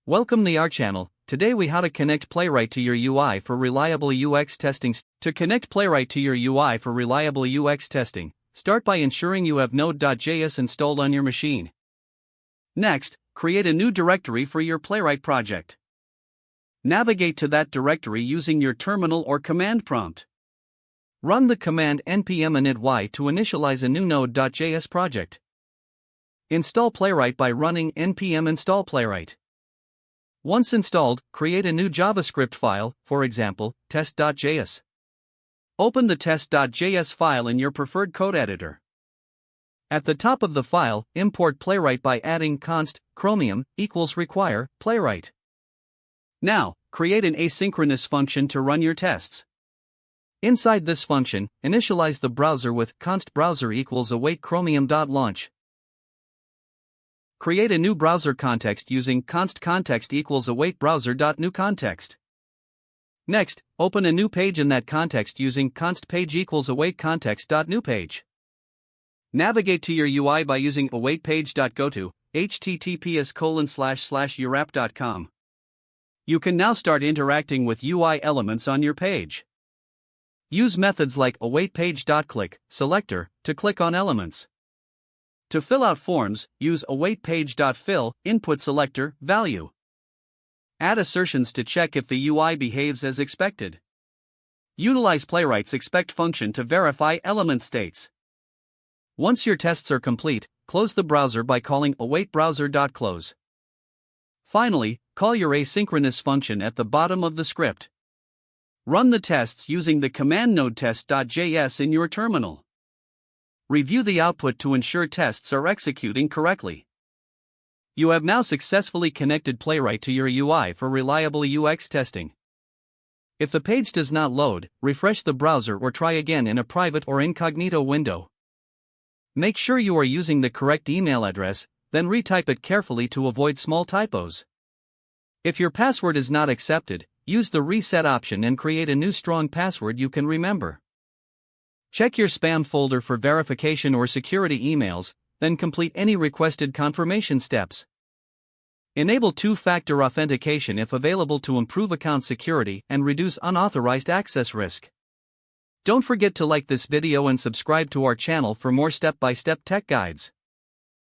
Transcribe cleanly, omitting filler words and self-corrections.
Welcome to our channel. Today we how to connect Playwright to your UI for reliable UX testing. To connect Playwright to your UI for reliable UX testing, start by ensuring you have Node.js installed on your machine. Next, create a new directory for your Playwright project. Navigate to that directory using your terminal or command prompt. Run the command npm init to initialize a new Node.js project. Install Playwright by running npm install Playwright. Once installed, create a new JavaScript file, for example, test.js. Open the test.js file in your preferred code editor. At the top of the file, import Playwright by adding const chromium equals require Playwright. Now, create an asynchronous function to run your tests. Inside this function, initialize the browser with const browser equals await chromium.launch. Create a new browser context using const context equals await browser.newContext. Next, open a new page in that context using const page equals await context.newPage. Navigate to your UI by using awaitpage.goto, https://urap.com. You can now start interacting with UI elements on your page. Use methods like awaitPage.click selector to click on elements. To fill out forms, use awaitPage.fill input selector value. Add assertions to check if the UI behaves as expected. Utilize Playwright's expect function to verify element states. Once your tests are complete, close the browser by calling awaitBrowser.close. Finally, call your asynchronous function at the bottom of the script. Run the tests using the command node test.js in your terminal. Review the output to ensure tests are executing correctly. You have now successfully connected Playwright to your UI for reliable UX testing. If the page does not load, refresh the browser or try again in a private or incognito window. Make sure you are using the correct email address, then retype it carefully to avoid small typos. If your password is not accepted, use the reset option and create a new strong password you can remember. Check your spam folder for verification or security emails, then complete any requested confirmation steps. Enable two-factor authentication if available to improve account security and reduce unauthorized access risk. Don't forget to like this video and subscribe to our channel for more step-by-step tech guides.